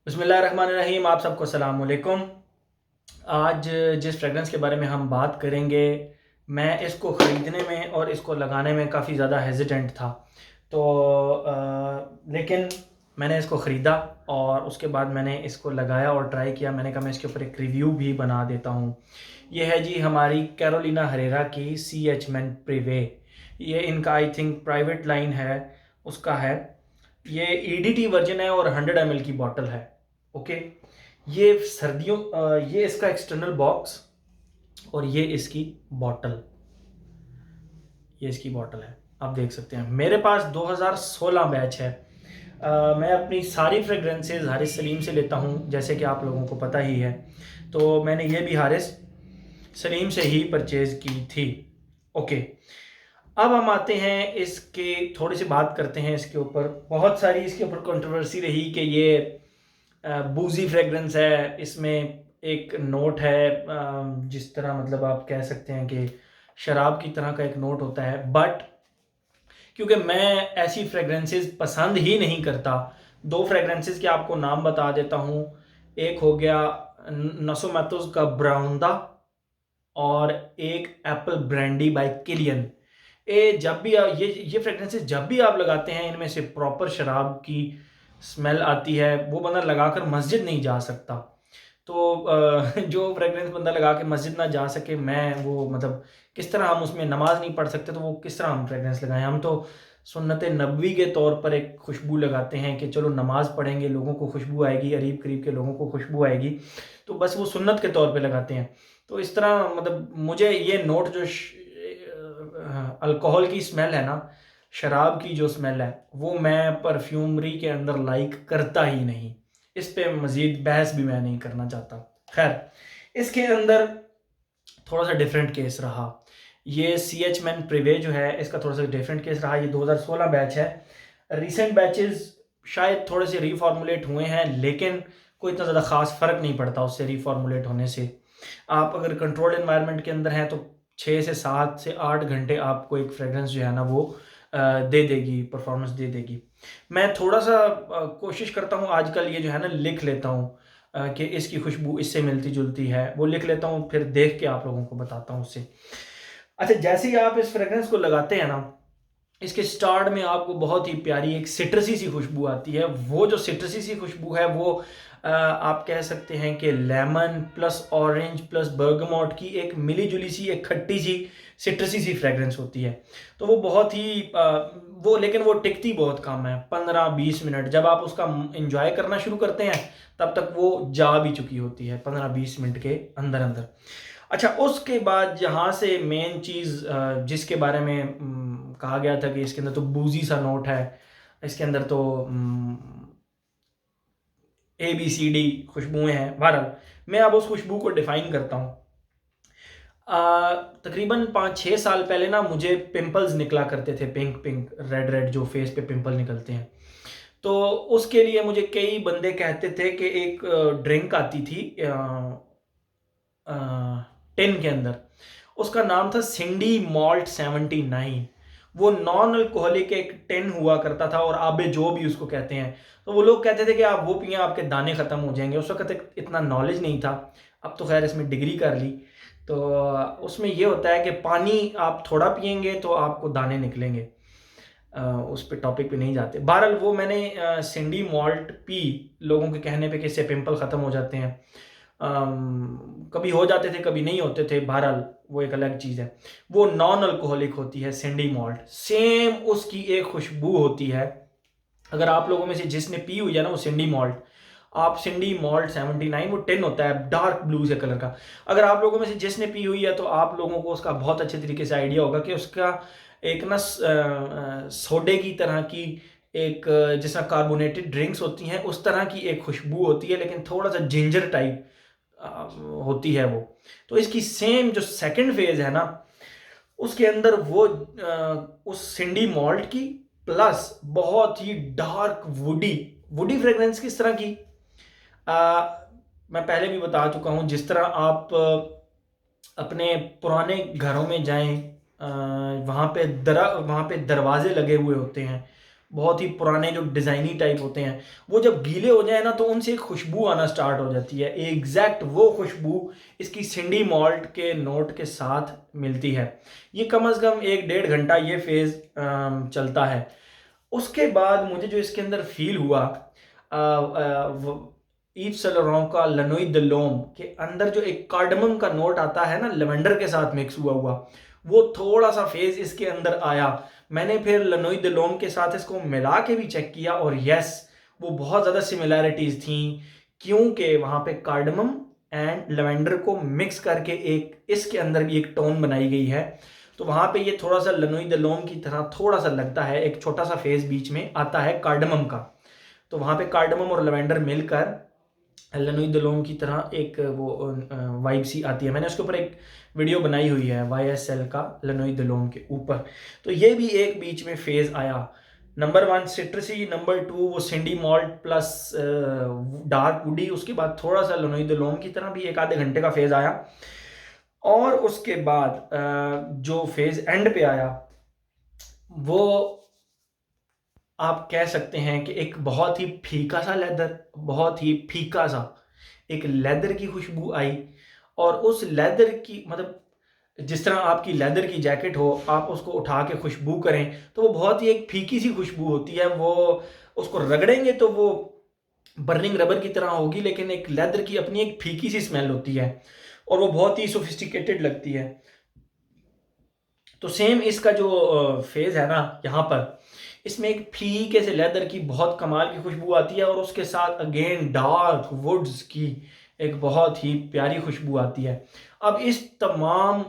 बिस्मिल्लाहिर्रहमानिर्रहीम। आप सबको अस्सलाम वालेकुम। आज जिस फ्रेगरेंस के बारे में हम बात करेंगे, मैं इसको ख़रीदने में और इसको लगाने में काफ़ी ज़्यादा हेज़िटेंट था। तो लेकिन मैंने इसको ख़रीदा और उसके बाद मैंने इसको लगाया और ट्राई किया। मैंने कहा मैं इसके ऊपर एक रिव्यू भी बना देता हूँ। ये है जी हमारी कैरोलिना हरेरा की CH मेन प्रिवे। ये इनका आई थिंक प्राइवेट लाइन है, उसका है। ये EDT वर्जन है और 100 ml की बॉटल है। ओके, ये सर्दियों ये इसका एक्सटर्नल बॉक्स और ये इसकी बॉटल है। आप देख सकते हैं मेरे पास 2016 बैच है। मैं अपनी सारी फ्रेगरेंसेज हारिस सलीम से लेता हूँ, जैसे कि आप लोगों को पता ही है। तो मैंने ये भी हारिस सलीम से ही परचेज़ की थी। ओके, अब हम आते हैं इसके, थोड़ी सी बात करते हैं इसके ऊपर। बहुत सारी इसके ऊपर कंट्रोवर्सी रही कि ये बूजी फ्रेगरेंस है, इसमें एक नोट है जिस तरह मतलब आप कह सकते हैं कि शराब की तरह का एक नोट होता है। बट क्योंकि मैं ऐसी फ्रेगरेंसेस पसंद ही नहीं करता, दो फ्रेगरेंसेस के आपको नाम बता देता हूँ। एक हो गया नसो मैथोस का ब्राउंदा और एक एप्पल ब्रांडी बाय किलियन। जब भी ये फ्रेगरेंसेस जब भी आप लगाते हैं, इनमें से प्रॉपर शराब की स्मेल आती है। वो बंदा लगाकर मस्जिद नहीं जा सकता। तो जो फ्रेगरेंस बंदा लगा के मस्जिद ना जा सके, मैं वो मतलब किस तरह हम उसमें नमाज नहीं पढ़ सकते, तो वो किस तरह हम फ्रेगरेंस लगाएं। हम तो सुन्नत नबवी के तौर पर एक खुशबू लगाते हैं कि चलो नमाज पढ़ेंगे, लोगों को खुशबू आएगी, करीब करीब के लोगों को खुशबू आएगी, तो बस वो सुन्नत के तौर पे लगाते हैं। तो इस तरह मतलब मुझे ये नोट जो अल्कोहल की स्मेल है ना, शराब की जो स्मेल है, वो मैं परफ्यूमरी के अंदर लाइक करता ही नहीं। इस पे मज़ीद बहस भी मैं नहीं करना चाहता। खैर, इसके अंदर थोड़ा सा डिफरेंट केस रहा। ये CH मेन प्रिवे जो है, इसका थोड़ा सा डिफरेंट केस रहा। ये 2016 बैच है। रिसेंट बैचेस शायद थोड़े से रीफॉर्मुलेट हुए हैं, लेकिन कोई इतना ज़्यादा ख़ास फ़र्क नहीं पड़ता उससे, रीफॉर्मुलेट होने से। आप अगर कंट्रोल्ड एनवायरनमेंट के अंदर हैं तो 6 से 7 से 8 घंटे आपको एक फ्रेगरेंस जो है ना वो दे देगी, परफॉर्मेंस दे देगी। मैं थोड़ा सा कोशिश करता हूँ आजकल ये जो है ना लिख लेता हूँ कि इसकी खुशबू इससे मिलती जुलती है, वो लिख लेता हूँ, फिर देख के आप लोगों को बताता हूँ उससे। अच्छा, जैसे ही आप इस फ्रेगरेंस को लगाते हैं ना, इसके स्टार्ट में आपको बहुत ही प्यारी एक सिट्रसी सी खुशबू आती है। वो जो सिट्रसी सी खुशबू है वो आप कह सकते हैं कि lemon plus orange plus bergamot की एक मिली जुली सी, एक खट्टी सी सिट्रसी सी फ्रेगरेंस होती है। तो वो बहुत ही वो, लेकिन वो टिकती बहुत कम है, 15-20 मिनट। जब आप उसका इंजॉय करना शुरू करते हैं तब तक वो जा भी चुकी होती है 15-20 मिनट के अंदर अंदर। अच्छा, उसके बाद जहाँ से मेन चीज़ जिसके बारे में कहा गया था कि इसके अंदर तो बूजी सा नोट है, इसके अंदर तो ABCD खुशबुएं हैं। बहरहाल, मैं अब उस खुशबू को डिफ़ाइन करता हूँ। तकरीबन 5-6 साल पहले ना मुझे पिंपल्स निकला करते थे, पिंक पिंक रेड रेड, जो फेस पे पिंपल निकलते हैं। तो उसके लिए मुझे कई बंदे कहते थे कि एक ड्रिंक आती थी टिन के अंदर, उसका नाम था सिंडी मॉल्ट 79। वो नॉन अल्कोहलिक एक टिन हुआ करता था, और आबे जो भी उसको कहते हैं। तो वो लोग कहते थे कि आप वो पिए, आपके दाने ख़त्म हो जाएंगे। उस वक्त इतना नॉलेज नहीं था, अब तो खैर इसमें डिग्री कर ली। तो उसमें ये होता है कि पानी आप थोड़ा पिएंगे तो आपको दाने निकलेंगे। उस पे टॉपिक पे नहीं जाते। बहरहाल, वो मैंने सिंडी मॉल्ट पी, लोगों के कहने पे कि इससे पिंपल ख़त्म हो जाते हैं। कभी हो जाते थे, कभी नहीं होते थे। बहरहाल, वो एक अलग चीज़ है। वो नॉन अल्कोहलिक होती है सिंडी मॉल्ट, सेम उसकी एक खुशबू होती है। अगर आप लोगों में से जिसने पी हुई है ना वो सिंडी मॉल्ट, आप सिंडी मॉल्ट 79, वो टिन होता है डार्क ब्लू से कलर का। अगर आप लोगों में से जिसने पी हुई है तो आप लोगों को उसका बहुत अच्छे तरीके से आइडिया होगा कि उसका एक ना सोडे की तरह की एक जिसमें कार्बोनेटेड ड्रिंक्स होती हैं उस तरह की एक खुशबू होती है, लेकिन थोड़ा सा जिंजर टाइप होती है वो। तो इसकी सेम जो सेकंड फेज है ना, उसके अंदर वो उस सिंडी मॉल्ट की प्लस बहुत ही डार्क वुडी वुडी फ्रेग्रेंस किस तरह की, मैं पहले भी बता चुका हूँ। जिस तरह आप अपने पुराने घरों में जाएं, वहाँ पे दरवाजे लगे हुए होते हैं, बहुत ही पुराने जो डिज़ाइनी टाइप होते हैं, वो जब गीले हो जाए ना तो उनसे एक खुशबू आना स्टार्ट हो जाती है। एग्जैक्ट वो खुशबू इसकी सिंडी मॉल्ट के नोट के साथ मिलती है। ये कम से कम 1-1.5 घंटा ये फेज़ चलता है। उसके बाद मुझे जो इसके अंदर फील हुआ, ईव सेंट लॉरेंट का लनोई द लौम के अंदर जो एक कार्डमम का नोट आता है ना, लेवेंडर के साथ मिक्स हुआ हुआ, वो थोड़ा सा फेज इसके अंदर आया। मैंने फिर लनोई द लौम के साथ इसको मिला के भी चेक किया और यस, वो बहुत ज़्यादा सिमिलैरिटीज़ थी, क्योंकि वहाँ पे कार्डमम एंड लेवेंडर को मिक्स करके एक इसके अंदर भी एक टोन बनाई गई है। तो वहाँ पे ये थोड़ा सा लनोई द लौम की तरह थोड़ा सा लगता है, एक छोटा सा फेज बीच में आता है कार्डमम का। तो वहाँ पे कार्डमम और लेवेंडर मिलकर लनोई द लौम की तरह एक वो वाइब सी आती है। मैंने उसके ऊपर एक वीडियो बनाई हुई है YSL का लनोई द लौम के ऊपर। तो ये भी एक बीच में फेज आया। नंबर 1 सिट्रसी, नंबर 2 वो सिंडी मॉल्ट प्लस डार्क वुडी, उसके बाद थोड़ा सा लनोई द लौम की तरह भी एक आधे घंटे का फेज आया। और उसके बाद जो फेज एंड पे आया वो आप कह सकते हैं कि एक बहुत ही फीका सा लेदर, बहुत ही फीका सा एक लेदर की खुशबू आई। और उस लेदर की मतलब जिस तरह आपकी लेदर की जैकेट हो, आप उसको उठा के खुशबू करें तो वो बहुत ही एक फीकी सी खुशबू होती है। वो उसको रगड़ेंगे तो वो बर्निंग रबर की तरह होगी, लेकिन एक लेदर की अपनी एक फीकी सी स्मेल होती है और वो बहुत ही सोफिस्टिकेटेड लगती है। तो सेम इसका जो फेज है ना यहाँ पर, इसमें एक फीके से लेदर की बहुत कमाल की खुशबू आती है और उसके साथ अगेन डार्क वुड्स की एक बहुत ही प्यारी खुशबू आती है। अब इस तमाम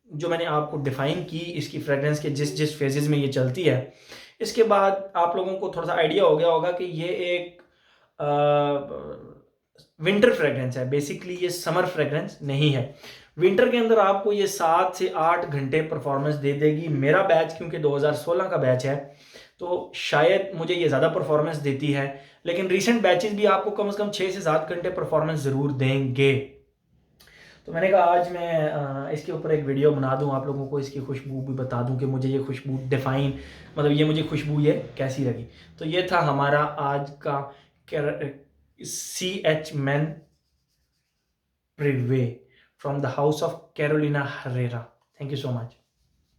जो मैंने आपको डिफाइन की इसकी फ्रेग्रेंस के जिस जिस फेजेस में ये चलती है, इसके बाद आप लोगों को थोड़ा सा आइडिया हो गया होगा कि ये एक विंटर फ्रेग्रेंस है। बेसिकली ये समर फ्रेग्रेंस नहीं है। विंटर के अंदर आपको ये 7 से 8 घंटे परफॉर्मेंस दे देगी। मेरा बैच क्योंकि 2016 का बैच है तो शायद मुझे ये ज़्यादा परफॉर्मेंस देती है, लेकिन रीसेंट बैचेस भी आपको कम से कम 6 से 7 घंटे परफॉर्मेंस ज़रूर देंगे। तो मैंने कहा आज मैं इसके ऊपर एक वीडियो बना दूं, आप लोगों को इसकी खुशबू भी बता दूं कि मुझे ये खुशबू डिफ़ाइन मतलब ये मुझे खुशबू ये कैसी लगी। तो ये था हमारा आज का CH Men Prive from the house of Carolina Herrera. Thank you so much.